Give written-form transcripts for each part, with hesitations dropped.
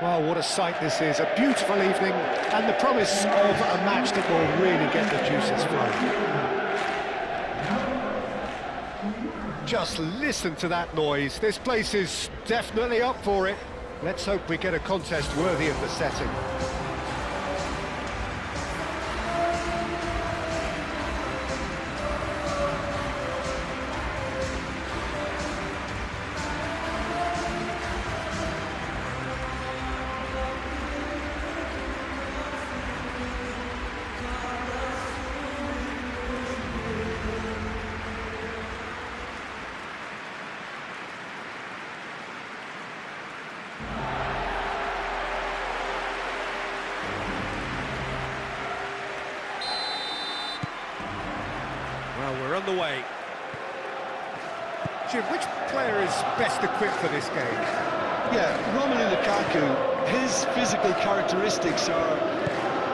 Well, what a sight this is. A beautiful evening and the promise of a match that will really get the juices flowing. Just listen to that noise. This place is definitely up for it. Let's hope we get a contest worthy of the setting. Well, we're on the way. Jim, which player is best equipped for this game? Yeah, Romelu Lukaku, his physical characteristics are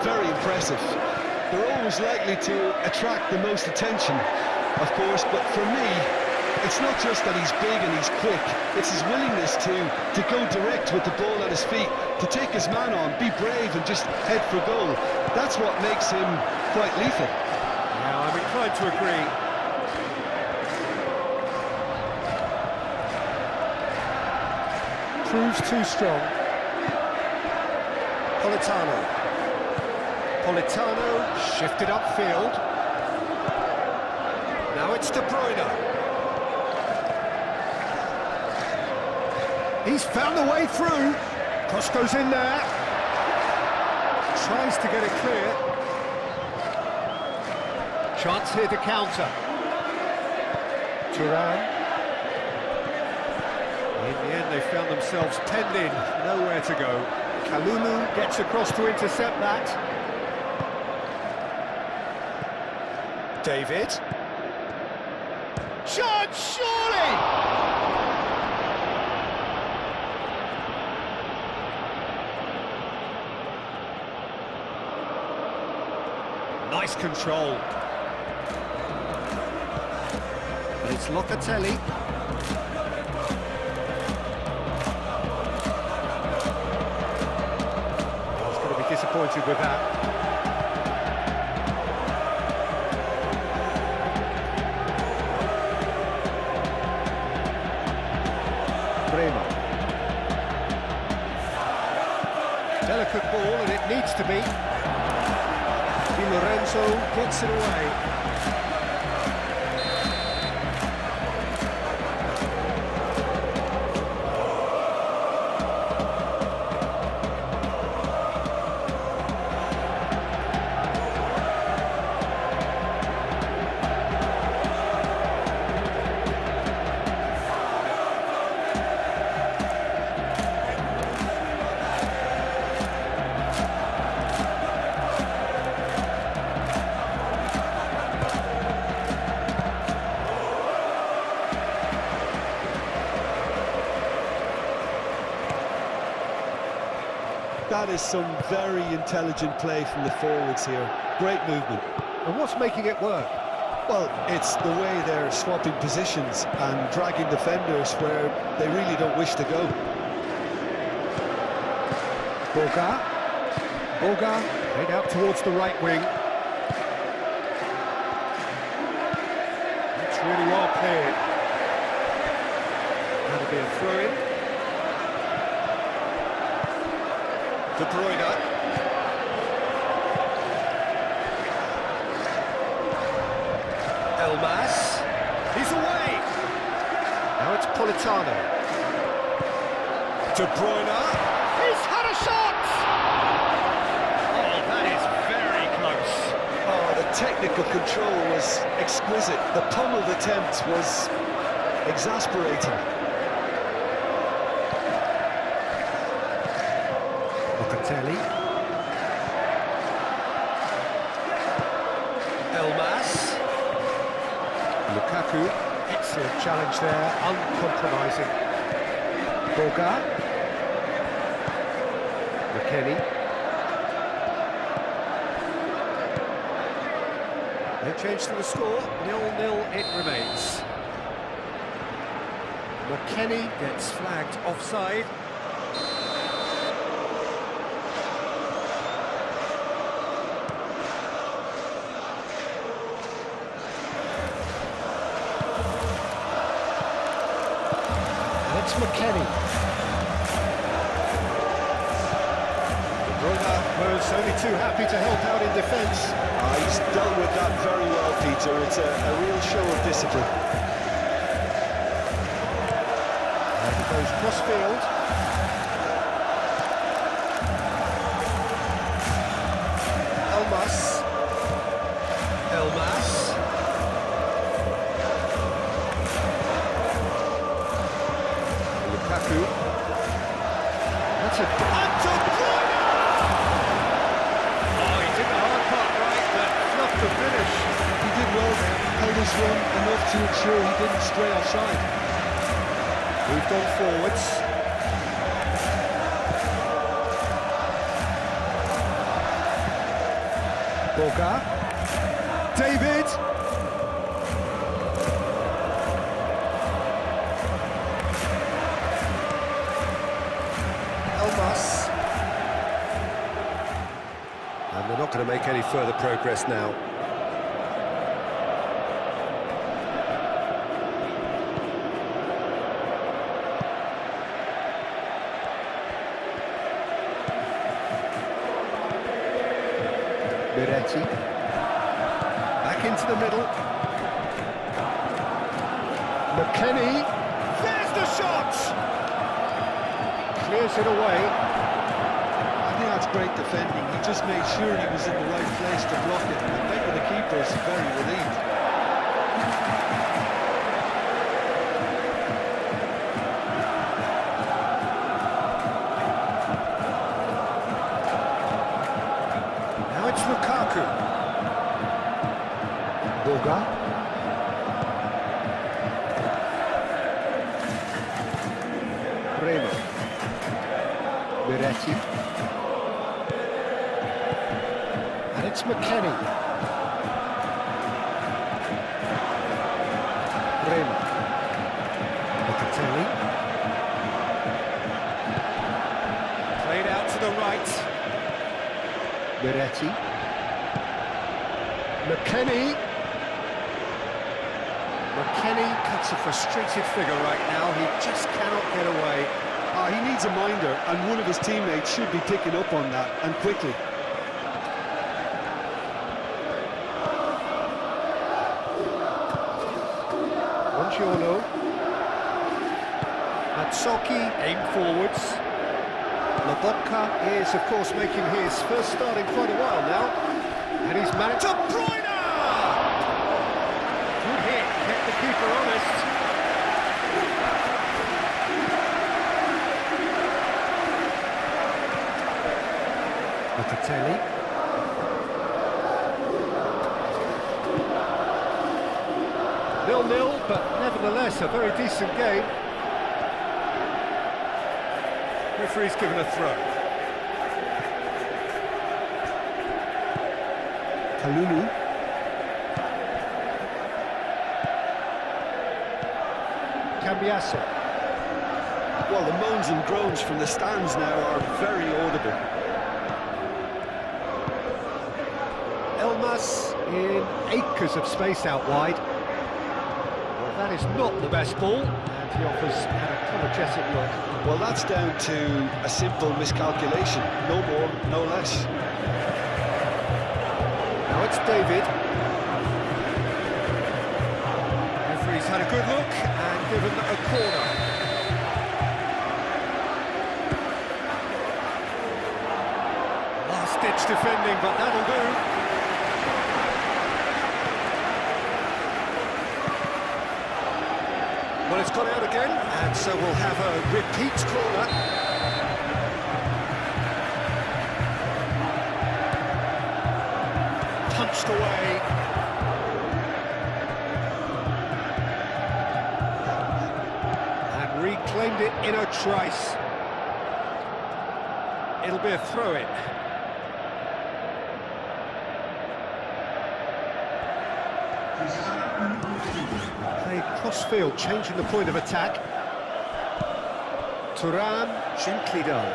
very impressive. They're always likely to attract the most attention, of course, but for me, it's not just that he's big and he's quick, it's his willingness to go direct with the ball at his feet, to take his man on, be brave and just head for goal. That's what makes him quite lethal. Yeah, I'm inclined to agree. Proves too strong. Politano shifted upfield. Now it's De Bruyne. He's found the way through. Cross goes in there. Tries to get it clear. Chance here to counter. Thuram. In the end, they found themselves penned in, nowhere to go. Kalulu gets across to intercept that. David. Shot, surely! Nice control. But it's Locatelli. Disappointed with that. Brema. Delicate ball, and it needs to be. Di Lorenzo gets it away. That is some very intelligent play from the forwards here. Great movement. And what's making it work? Well, it's the way they're swapping positions and dragging defenders where they really don't wish to go. Boga, played out towards the right wing. That's really well played. That'll be a throw-in. De Bruyne. Elmas. He's away. Now it's Politano. De Bruyne. He's had a shot! Oh, that is very close. Oh, the technical control was exquisite. The pummeled attempt was exasperating. Locatelli. Elmas. Lukaku. Excellent challenge there, uncompromising. Boga. McKennie. No change to the score, 0-0 it remains. McKennie gets flagged offside. it's McKennie. Brugge was only too happy to help out in defence. He's dealt with that very well, Peter. It's a real show of discipline. And it goes cross-field. Elmas. Lukaku. That's a... To finish. He did well there, held his run enough to ensure he didn't stray offside. Moved on forwards. Borga. David. Elmas. And they're not going to make any further progress now. Miretti. Back into the middle. McKennie. There's the shot! Clears it away. I think that's great defending. He just made sure he was in the right place to block it. And I bet the keeper's very relieved. Now it's Lukaku. Borga. Reno. Miretti. And it's McKennie. Reno. Locatelli. Played out to the right. Miretti. McKennie. McKennie cuts a frustrated figure right now. He just cannot get away. He needs a minder, and one of his teammates should be picking up on that, and quickly. Buongiorno. Matsoki aimed forwards. Lobotka is, of course, making his first start in quite a while now. And he's managed... De Bruyne! Good hit, kept the keeper honest. Locatelli. 0-0, but nevertheless a very decent game. Referee's given a throw. Kalulu. Cambiasso. Well, the moans and groans from the stands now are very audible. Elmas in acres of space out wide. Well, that is not the best ball, and he offers an apologetic look. Well, that's down to a simple miscalculation. No more, no less. Now it's David. Referee's had a good look and given a corner. Last-ditch defending, but that'll do. Well, it's gone out again, and so we'll have a repeat corner. Punched away. And reclaimed it in a trice. It'll be a throw-in. Played cross-field, changing the point of attack. Turan, gently done.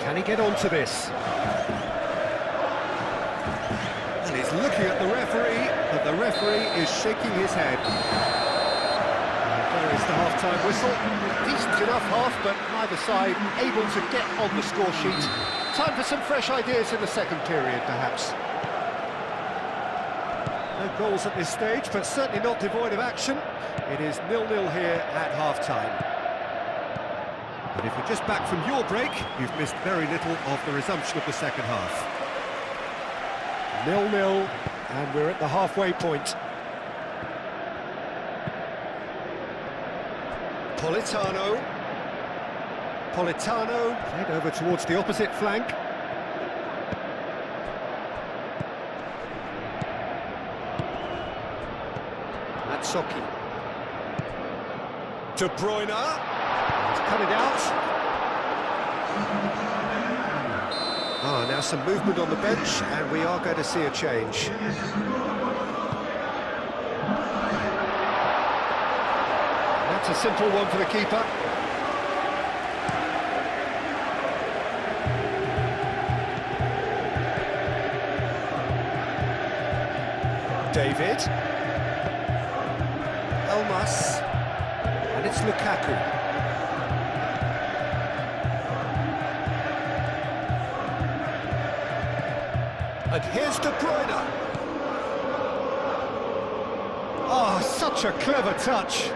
Can he get onto this? And he's looking at the referee, but the referee is shaking his head. A very There's the half-time whistle. Decent enough half, but neither side able to get on the score sheet. Time for some fresh ideas in the second period, perhaps. No goals at this stage, but certainly not devoid of action. It is 0-0 here at half-time. And if you're just back from your break, you've missed very little of the resumption of the second half. 0-0, and we're at the halfway point. Politano, played over towards the opposite flank. Matsocchi. De Bruyne, he's cut it out. Now some movement on the bench, and we are going to see a change. That's a simple one for the keeper. David. Elmas. And it's Lukaku. And here's De Bruyne. Oh, such a clever touch.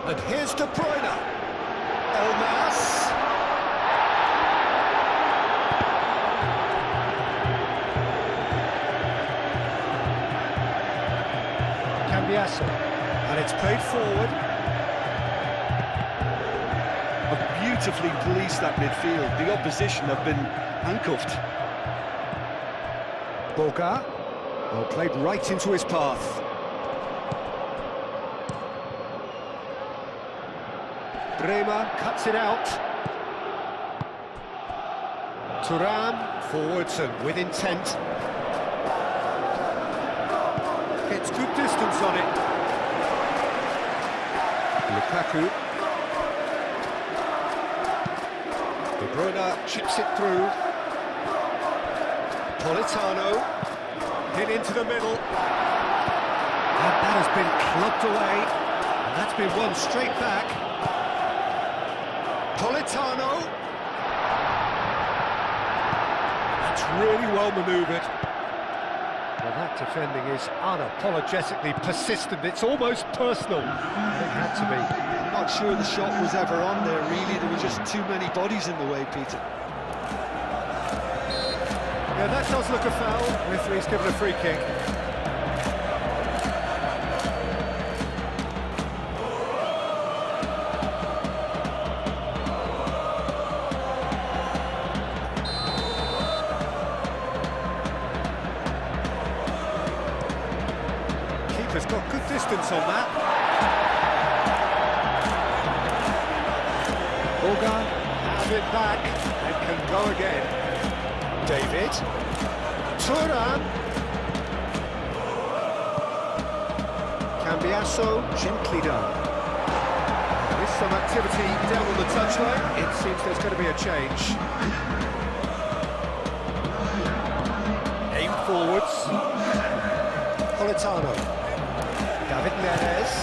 And here's De Bruyne. Elmas. Cambiasso. And it's played forward. Have beautifully policed that midfield. The opposition have been handcuffed. Boga. Well, played right into his path. Bremer cuts it out. Thuram forwards and with intent. Gets good distance on it. Lukaku. De Bruyne chips it through. Politano. Hit into the middle. And that has been clubbed away. And that's been won straight back. Politano. That's really well manoeuvred. Well, that defending is unapologetically persistent. It's almost personal. It had to be. I'm not sure the shot was ever on there, really. There were just too many bodies in the way, Peter. Yeah, that does look a foul. Referee's given a free kick. Keeper's got good distance on that. Boga has it back and can go again. David. Thuram. Cambiasso, gently done. With some activity down on the touchline, it seems there's going to be a change. Aim forwards. Politano. David Neres.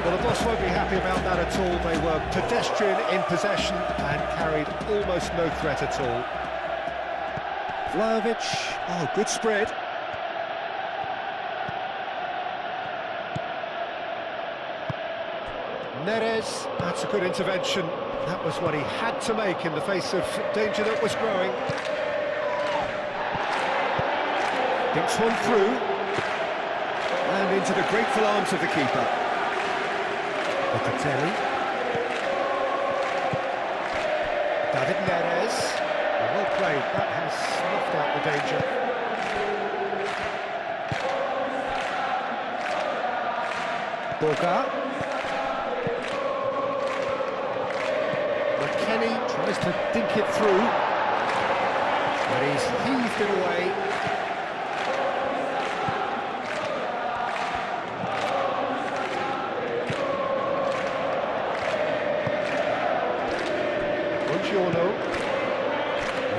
Well, the boss won't be happy about that at all. They were pedestrian in possession and carried almost no threat at all. Vlahovic, oh, good spread. Neres, that's a good intervention. That was what he had to make in the face of danger that was growing. Dinks one through. And into the grateful arms of the keeper. Locatelli. David Neres. Well played, that has snuffed out the danger. Boga. McKennie tries to dink it through. But he's heaved it away.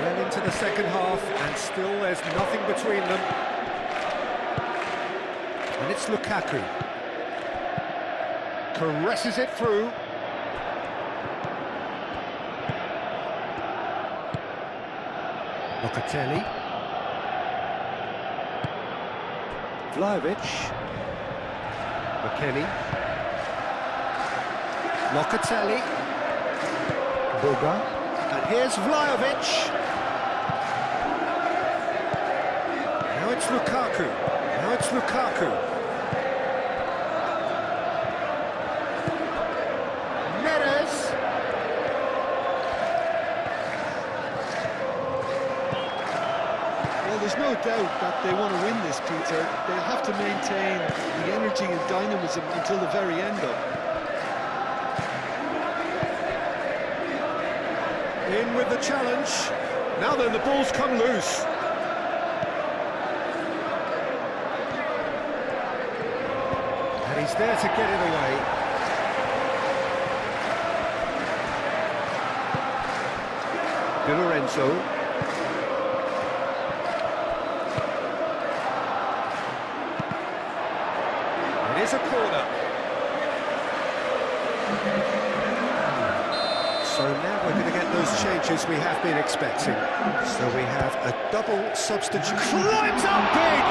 Well into the second half, and still there's nothing between them. And it's Lukaku. Caresses it through. Locatelli. Vlahovic. McKennie. Locatelli. Boga. And here's Vlahovic. Now it's Lukaku. Now it's Lukaku. Neres. Well, there's no doubt that they want to win this, Peter. They'll have to maintain the energy and dynamism until the very end, though. In with the challenge. Now then, the ball's come loose. And he's there to get it away. Di Lorenzo. It is a corner. So now we're going to get those changes we have been expecting. So we have a double substitute. Climbs up big!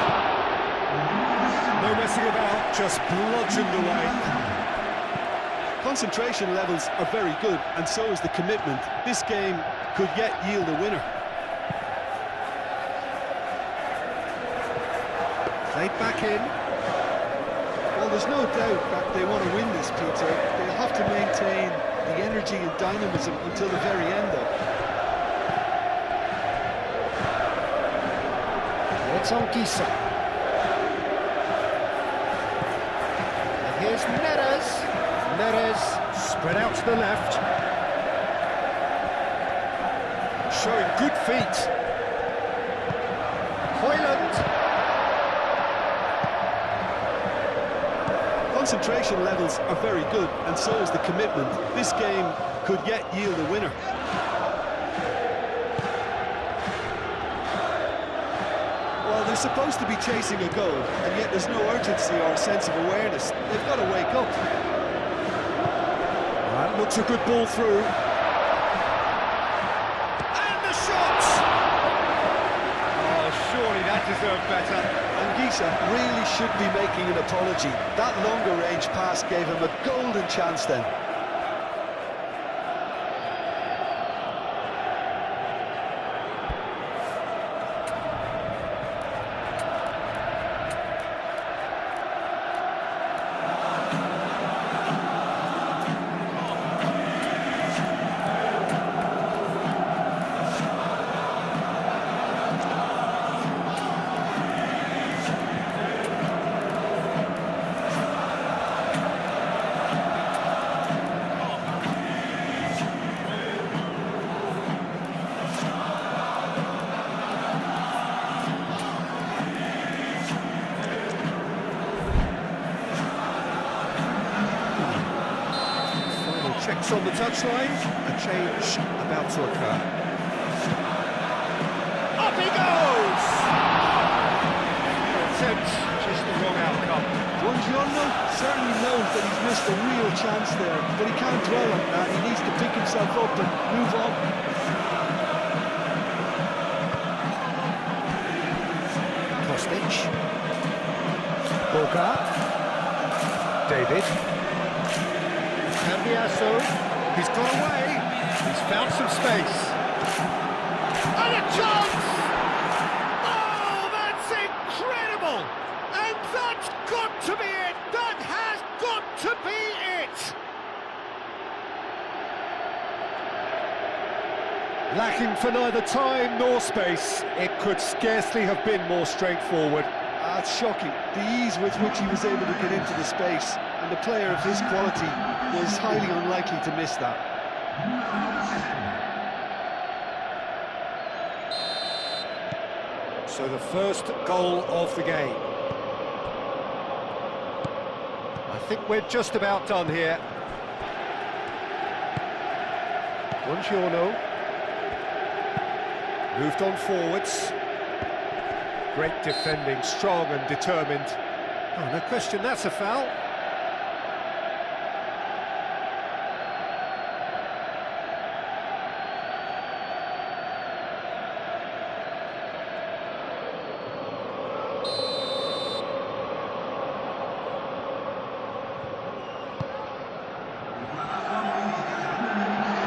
No messing about, just bludgeoned away. Concentration levels are very good, and so is the commitment. This game could yet yield a winner. Played back in. Well, there's no doubt that they want to win this, Peter. They'll have to maintain the energy and dynamism until the very end, though. It's on Gisa. And here's Neres. Neres spread out to the left. Showing good feet. Højlund. Concentration levels are very good, and so is the commitment. This game could yet yield a winner. Well, they're supposed to be chasing a goal, and yet there's no urgency or a sense of awareness. They've got to wake up. That looks a good ball through. And the shot! Oh, surely that deserved better. Anguissa really should be making an apology. That longer range pass gave him a golden chance then. Checks on the touchline, a change about to occur. Up he goes! Attempt, just the wrong outcome. Buongiorno certainly knows that he's missed a real chance there, but he can't dwell on that. He needs to pick himself up and move on. Kostic. Boga. David. Cambiaso, he's gone away, he's found some space. And a chance! Oh, that's incredible! And that's got to be it! That has got to be it! Lacking for neither time nor space, it could scarcely have been more straightforward. That's shocking, the ease with which he was able to get into the space, and the player of his quality was highly unlikely to miss that. So the first goal of the game. I think we're just about done here. Buongiorno. Moved on forwards. Great defending, strong and determined. Oh, no question, that's a foul.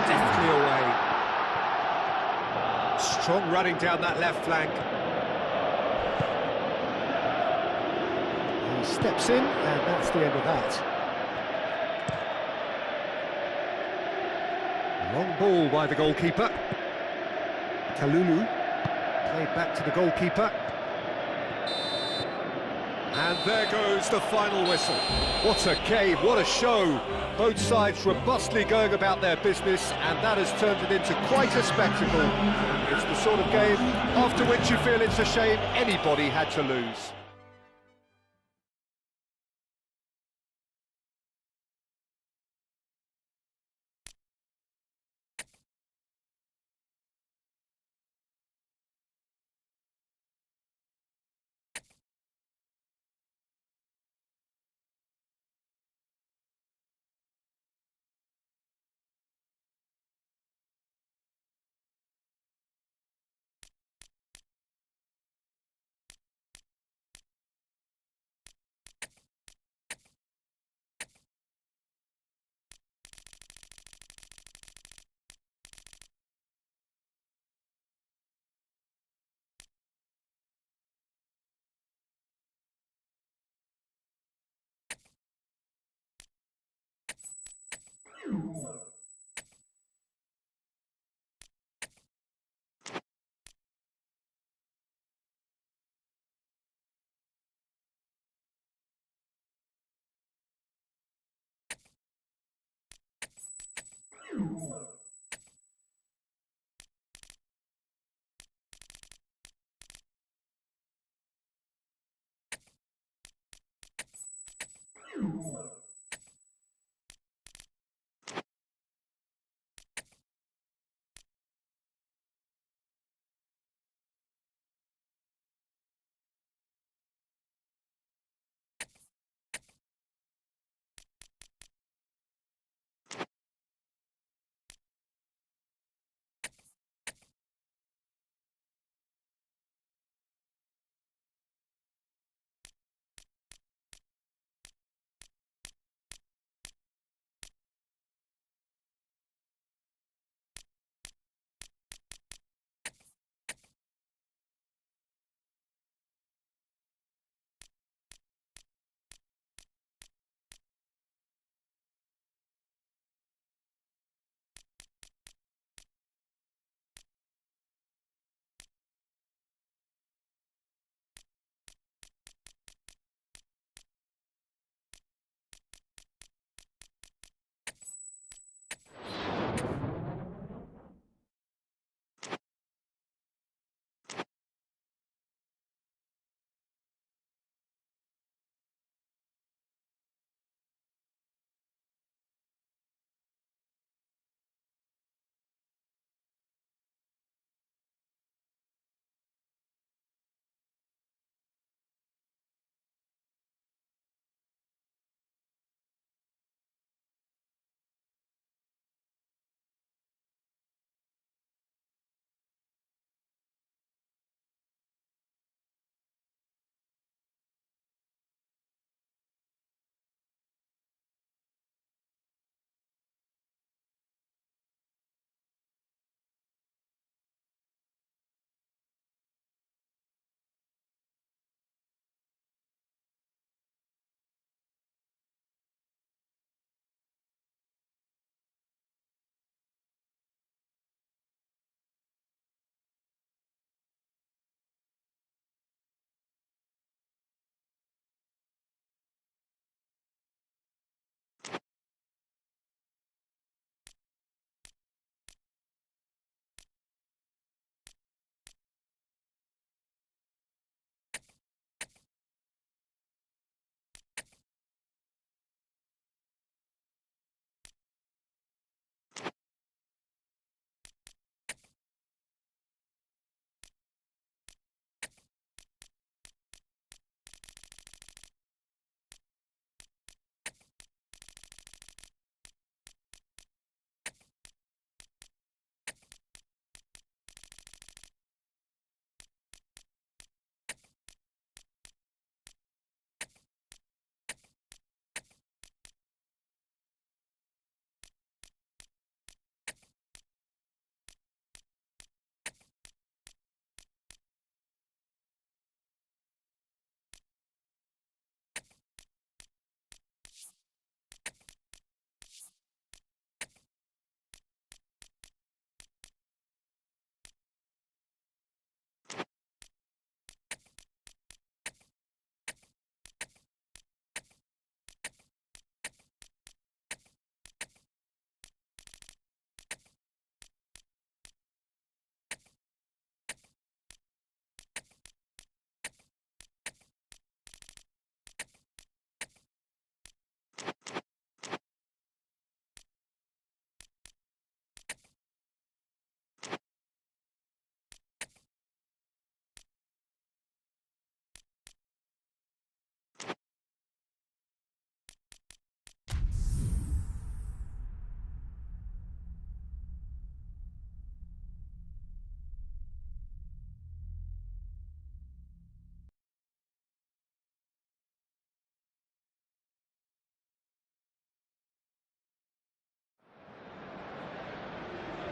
Deftly away. Strong running down that left flank. He steps in, and that's the end of that. Long ball by the goalkeeper. Kalulu played back to the goalkeeper. And there goes the final whistle. What a game, what a show. Both sides robustly going about their business, and that has turned it into quite a spectacle. It's the sort of game after which you feel it's a shame anybody had to lose.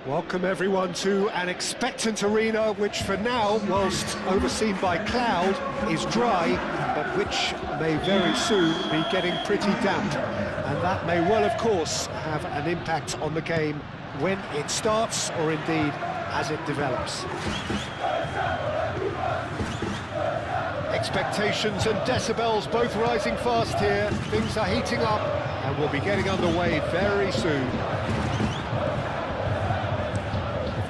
Welcome everyone to an expectant arena, which for now, whilst overseen by cloud, is dry, but which may very soon be getting pretty damp. And that may well, of course, have an impact on the game when it starts, or indeed as it develops. Expectations and decibels both rising fast here. Things are heating up, and we'll be getting underway very soon.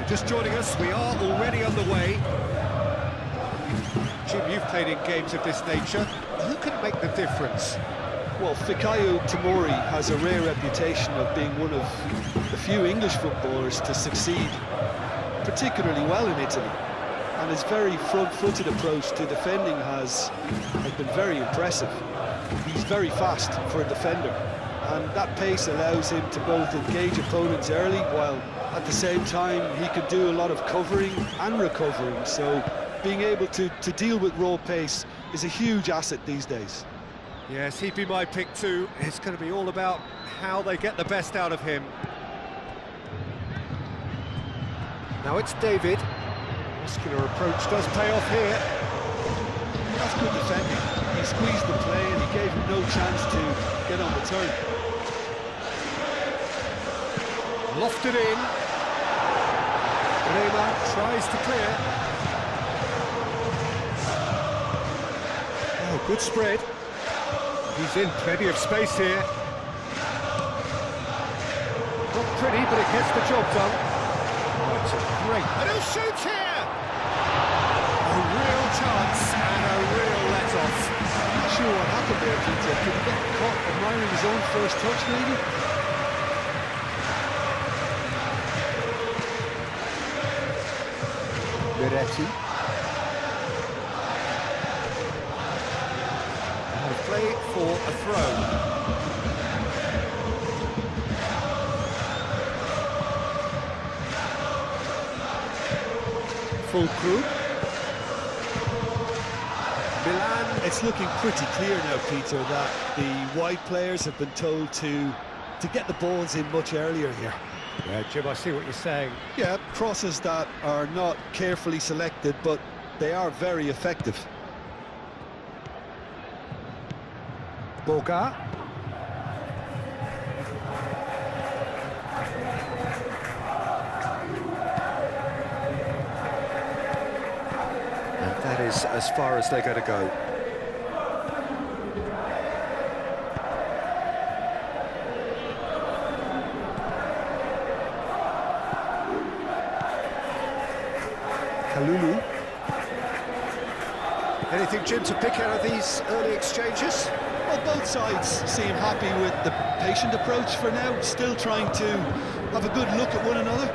Just joining us, we are already underway. Jim, you've played in games of this nature. Who can make the difference? Well, Fikayo Tomori has a rare reputation of being one of the few English footballers to succeed particularly well in Italy. And his very front-footed approach to defending has been very impressive. He's very fast for a defender, and that pace allows him to both engage opponents early, while at the same time he can do a lot of covering and recovering. So being able to deal with raw pace is a huge asset these days. Yes, he'd be my pick too. It's going to be all about how they get the best out of him. Now it's David. Muscular approach does pay off here. That's good defending. He squeezed the play and he gave him no chance to get on the turn. Lofted in. Rema tries to clear. Oh, good spread. He's in plenty of space here. Not pretty, but it gets the job done. Oh, it's a great... And he'll shoot here! A real chance and a real let-off. Not sure what happened there, Peter. Could he get caught admiring his own first touch, maybe? Miretti. And a play for a throw. Full crew. Milan, it's looking pretty clear now, Peter, that the wide players have been told to get the balls in much earlier here. Yeah, Jim, I see what you're saying. Yeah, crosses that are not carefully selected, but they are very effective. Boga. And that is as far as they're going to go. Kalulu. Anything, Jim, to pick out of these early exchanges? Well, both sides seem happy with the patient approach for now, still trying to have a good look at one another.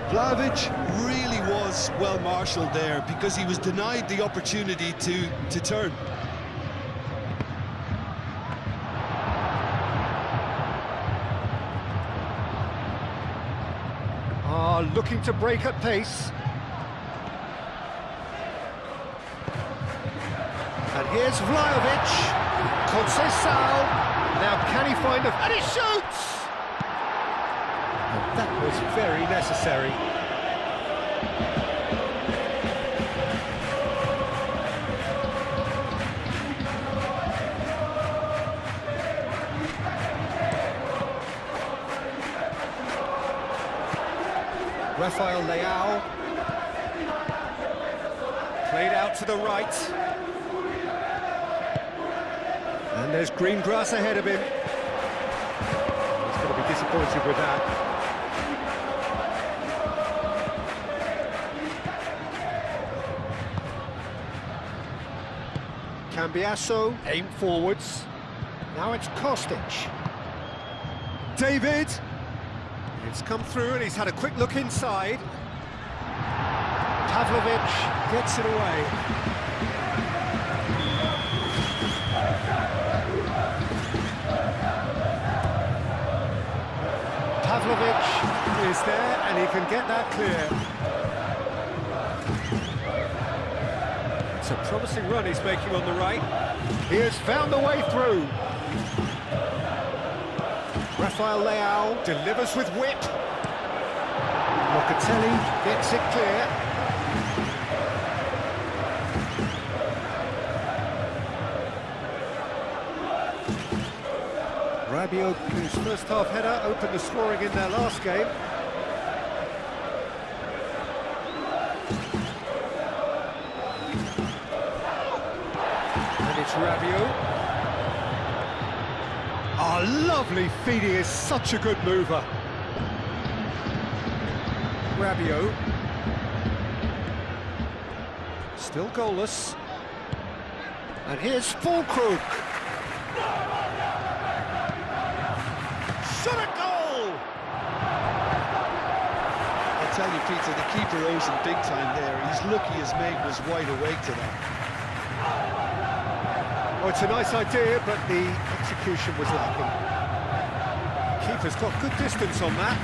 Vlahovic really was well marshalled there because he was denied the opportunity to turn. Looking to break at pace. And here's Vlahovic. Conceição. Now can he find a... And he shoots! And that was very necessary. Rafael Leao, played out to the right, and there's green grass ahead of him. He's going to be disappointed with that. Cambiasso, aim forwards. Now it's Kostic. David. It's come through and he's had a quick look inside. Pavlovic gets it away. Pavlovic is there and he can get that clear. It's a promising run he's making on the right. He has found the way through. Rafael Leao delivers with whip. Locatelli gets it clear. Rabiot, whose first half header opened the scoring in their last game. And it's Rabiot. Oh, lovely feed, he is such a good mover. Rabiot. Still goalless. And here's Fulkrug. Shot a goal! I'll tell you, Peter, the keeper owes him big time there. He's lucky his mate was wide awake to that. Oh, it's a nice idea, but the execution was lacking. Keeper's got good distance on that.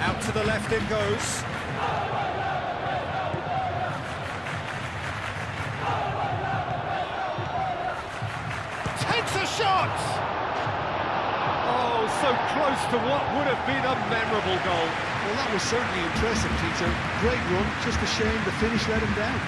Out to the left it goes. Takes a shot! Oh, so close to what would have been a memorable goal. Well, that was certainly impressive, Peter. Great run, just a shame the finish let him down.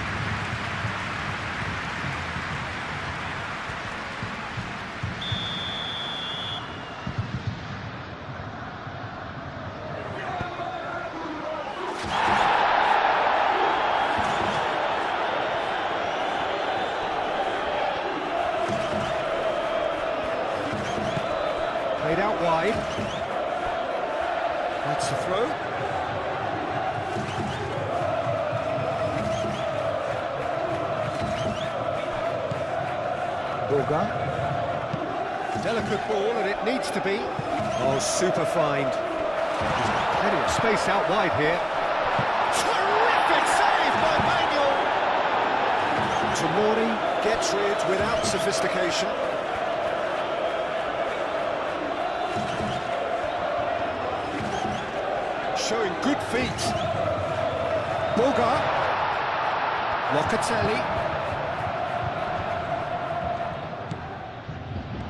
Played out wide. That's a throw. Boga. Delicate ball, and it needs to be. Oh, super find. He's got plenty of space out wide here. Terrific save by Manuel. Tomori gets rid without sophistication. Showing good feet. Boga. Locatelli.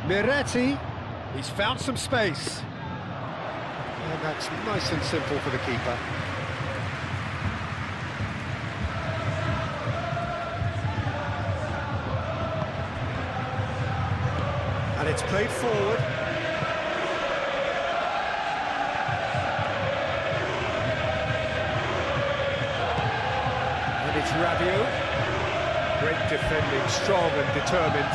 Miretti. He's found some space. And that's nice and simple for the keeper. And it's played forward. And it's Rabiot. Great defending, strong and determined.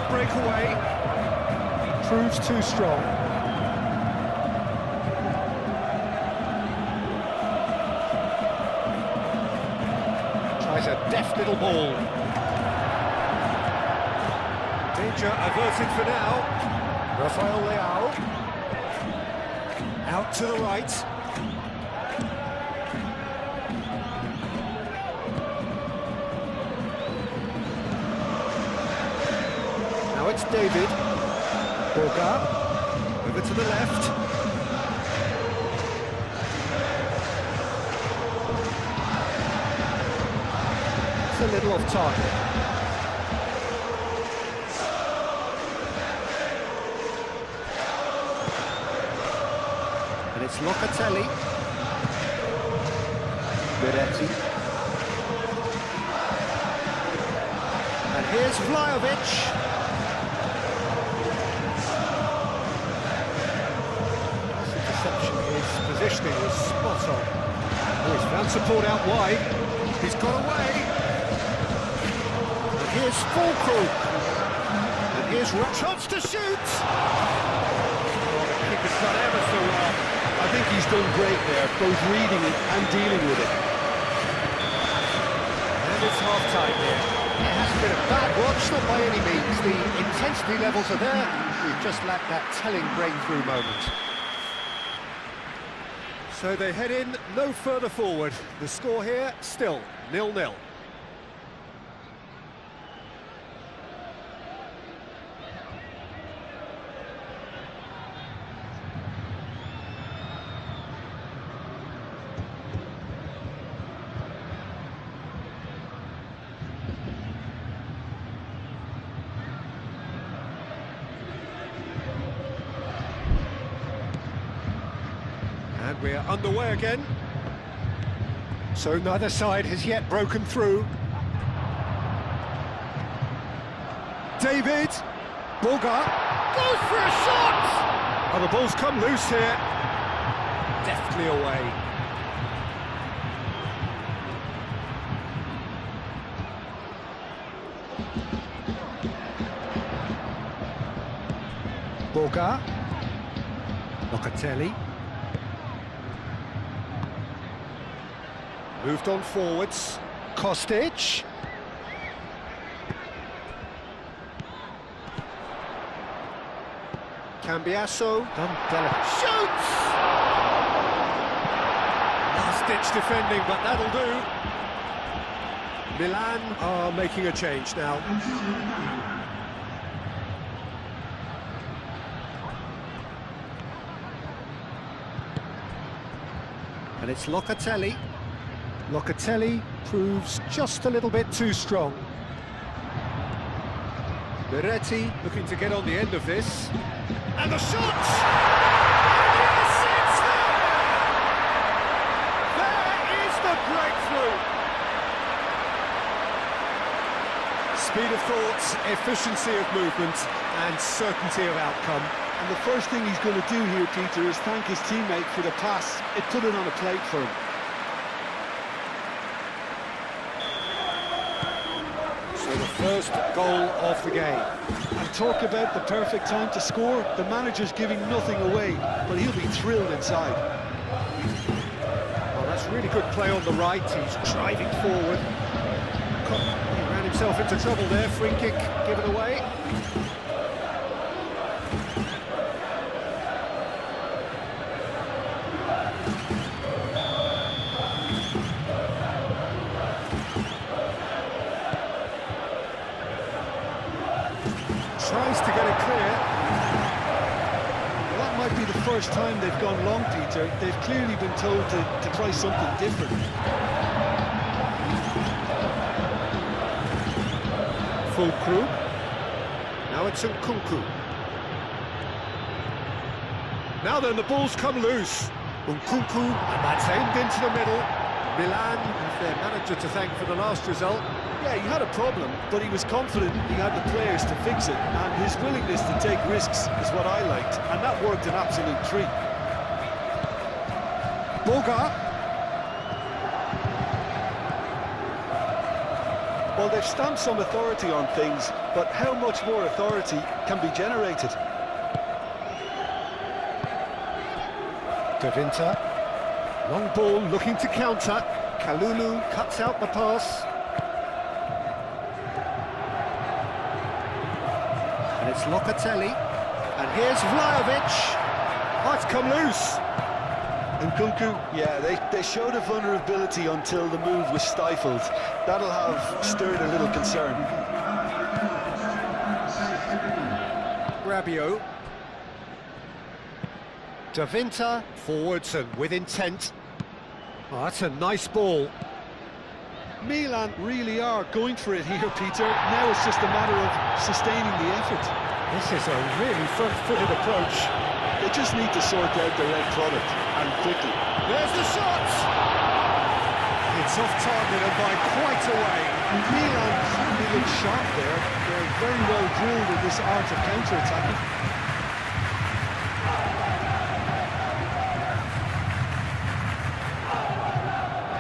Breakaway proves too strong. Tries a deft little ball. Danger averted for now. Rafael Leao. Out to the right. It's David. Boga. Over to the left. It's a little off target. And it's Locatelli. Miretti. here's Vlahovic. Interception, his positioning was spot on. Oh, he's found support out wide. He's got away. And here's Fulkrug. And here's chance to shoot. Oh, the kick has done ever so well. I think he's done great there, both reading it and dealing with it. And it's half-time here. It hasn't been a bad watch, not by any means. The intensity levels are there. We've just lacked that telling breakthrough moment. So they head in no further forward. The score here, still 0-0. And we're underway again. So neither side has yet broken through. David, Bogart, goes for a shot! Oh, the ball's come loose here. Deftly away. Bogart, Locatelli. Moved on forwards. Kostic. Cambiasso. Shoots! Last-ditch defending, but that'll do. Milan are making a change now. And it's Locatelli. Locatelli proves just a little bit too strong. Beretti looking to get on the end of this. And the shot! Yes, it's there! There is the breakthrough! Speed of thought, efficiency of movement, and certainty of outcome. And the first thing he's going to do here, Peter, is thank his teammate for the pass. It put it on a plate for him. So the first goal of the game. And talk about the perfect time to score. The manager's giving nothing away, but he'll be thrilled inside. Well, that's really good play on the right. He's driving forward. He ran himself into trouble there. Free kick given away. Tries to get it clear. Well, that might be the first time they've gone long, Peter. They've clearly been told to try something different. Fulkrug. Now it's Nkunku. Now then, the ball's come loose. Nkunku, and that's aimed into the middle. Milan have their manager to thank for the last result. Yeah, he had a problem, but he was confident he had the players to fix it, and his willingness to take risks is what I liked, and that worked an absolute treat. Bogart. Well, they've stamped some authority on things, but how much more authority can be generated? Davinta. Long ball looking to counter. Kalulu cuts out the pass. And it's Locatelli. And here's Vlahovic. Oh, it's come loose. Nkunku, yeah, they showed a vulnerability until the move was stifled. That'll have stirred a little concern. Rabiot. Davinta, forwards and with intent. Oh, that's a nice ball. Milan really are going for it here, Peter. Now it's just a matter of sustaining the effort. This is a really front-footed approach. They just need to sort out their end product, and quickly. There's the shot! It's off target and by quite a way. Milan, brilliant shot there. They're very well drilled in this art of counter-attacking.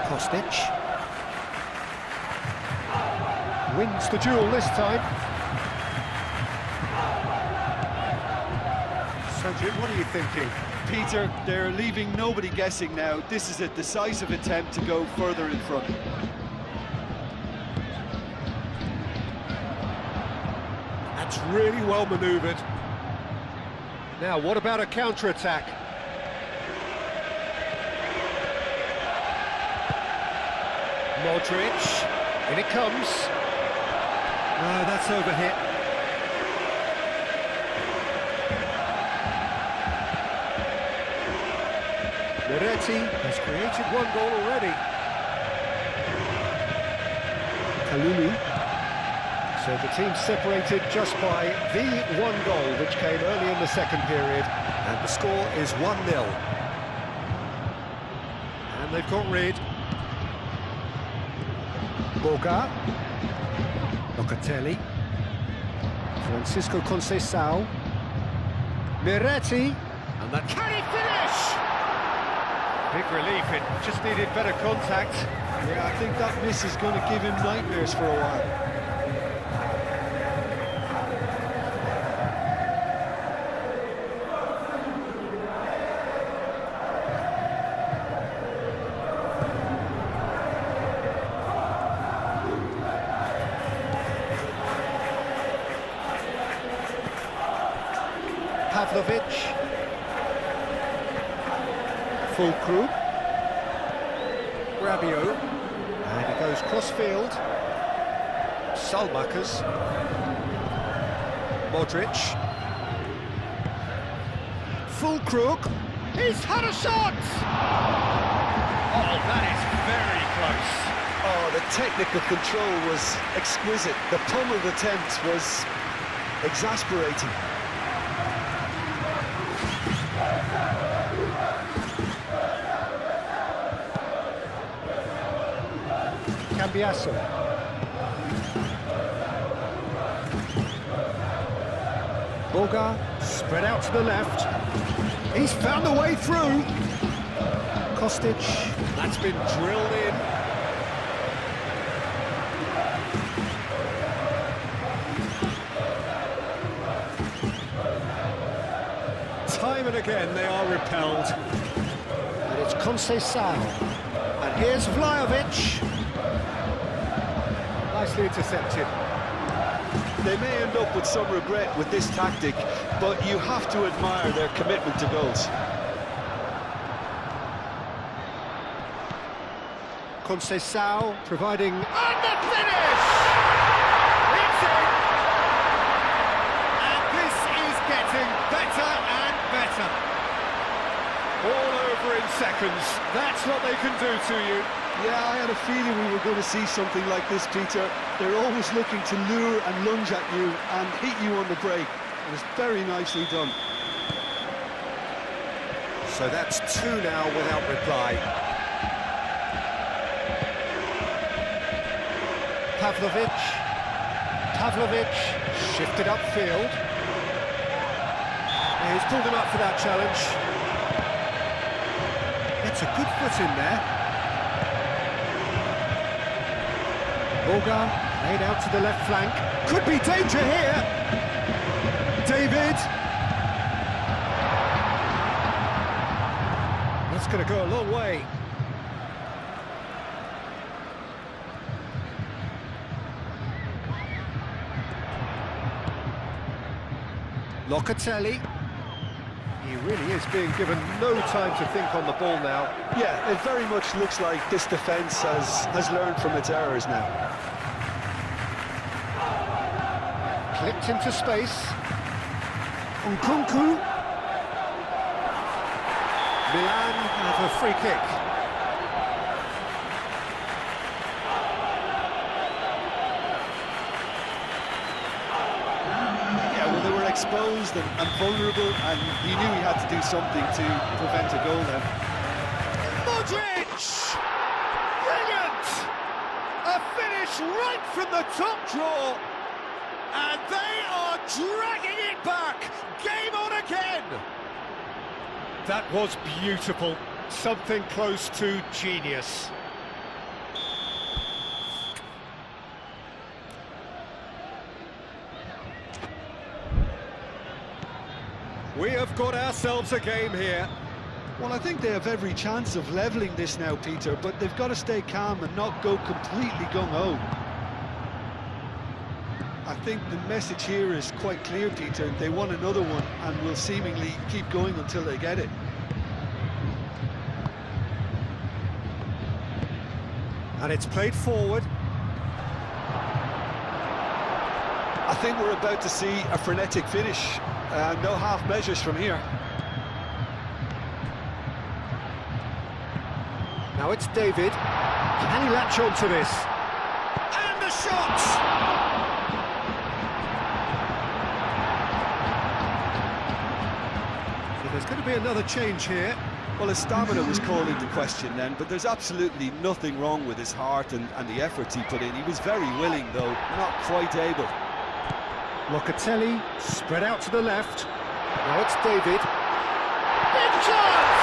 Kostic wins the duel this time. So Jim, what are you thinking? Peter, they're leaving nobody guessing now. This is a decisive attempt to go further in front. That's really well manoeuvred. Now, what about a counter-attack? Modric, in it comes. No, that's overhit. Moretti has created one goal already. Kalulu. So the team separated just by the one goal, which came early in the second period, and the score is 1-0. And they've got rid. Boga, Locatelli, Francisco Conceição, Moretti, and that can he finish? Big relief, it just needed better contact. Yeah, I think that miss is going to give him nightmares for a while. Pavlovic, Fulkrug, Rabiot, and he goes cross-field. Salmakers, Modric, Fulkrug, he's had a shot! Oh, that is very close. Oh, the technical control was exquisite. The pummeled attempt was exasperating. Cambiasso. Boga, spread out to the left. He's found a way through. Kostic, that's been drilled in. Time and again they are repelled. And it's Conceição. And here's Vlahovic. Nicely intercepted. They may end up with some regret with this tactic, but you have to admire their commitment to goals. Conceição providing... And the finish! It's in! And this is getting better and better. All over in seconds. That's what they can do to you. Yeah, I had a feeling we were going to see something like this, Peter. They're always looking to lure and lunge at you and hit you on the break. It was very nicely done. So that's 2 now without reply. Pavlovic shifted upfield. He's pulled him up for that challenge. Gets a good foot in there. Boga, laid out to the left flank. Could be danger here. David. That's going to go a long way. Locatelli. He really is being given no time to think on the ball now. Yeah, it very much looks like this defence has learned from its errors now. Clipped into space. Nkunku. Milan have a free kick. Exposed and vulnerable, and he knew he had to do something to prevent a goal then. Modric! Brilliant! A finish right from the top draw. And they are dragging it back. Game on again. That was beautiful. Something close to genius. We have got ourselves a game here. Well, I think they have every chance of levelling this now, Peter, but they've got to stay calm and not go completely gung-ho. I think the message here is quite clear, Peter. They want another one and will seemingly keep going until they get it. And it's played forward. I think we're about to see a frenetic finish. No half measures from here. Now it's David. Can he latch on to this? And the shot! So there's going to be another change here. Well, his stamina was called into question then, but there's absolutely nothing wrong with his heart and the efforts he put in. He was very willing, though, not quite able. Locatelli spread out to the left. Now it's David. Big chance!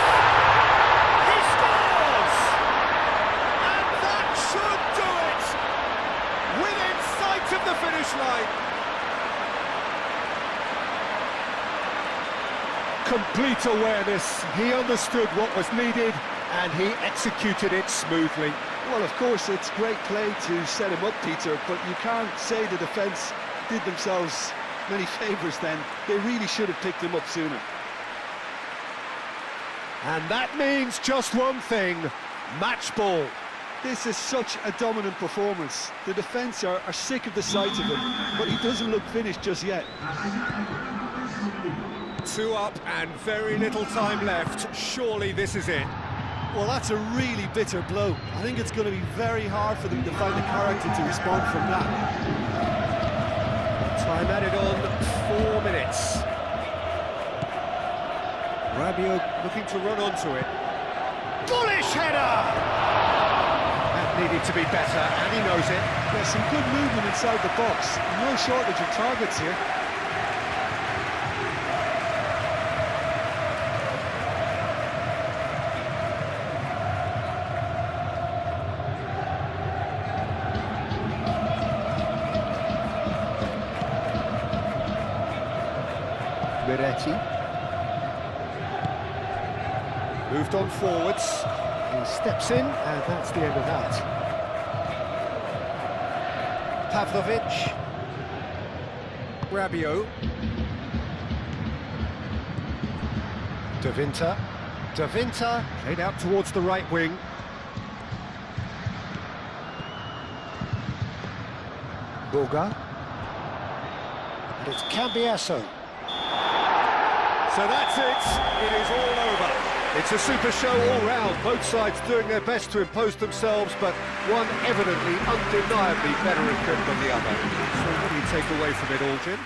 He scores! And that should do it! Within sight of the finish line. Complete awareness. He understood what was needed and he executed it smoothly. Well, of course, it's great play to set him up, Peter, but you can't say the defence did themselves many favours then. They really should have picked him up sooner. And that means just one thing, match ball. This is such a dominant performance. The defence are sick of the sight of him, but he doesn't look finished just yet. 2 up and very little time left. Surely this is it. Well, that's a really bitter blow. I think it's going to be very hard for them to find the character to respond from that. Time added on 4 minutes. Rabiot looking to run onto it. Bullish header! That needed to be better, and he knows it. There's some good movement inside the box. No shortage of targets here. Miretti. Moved on forwards. He steps in, and that's the end of that. Pavlovic. Rabiot. Davinta. Davinta played out towards the right wing. Boga. And it's Cambiasso. So that's it. It is all over. It's a super show all round, both sides doing their best to impose themselves, but one evidently, undeniably better equipped than the other. So what do you take away from it all, Jim?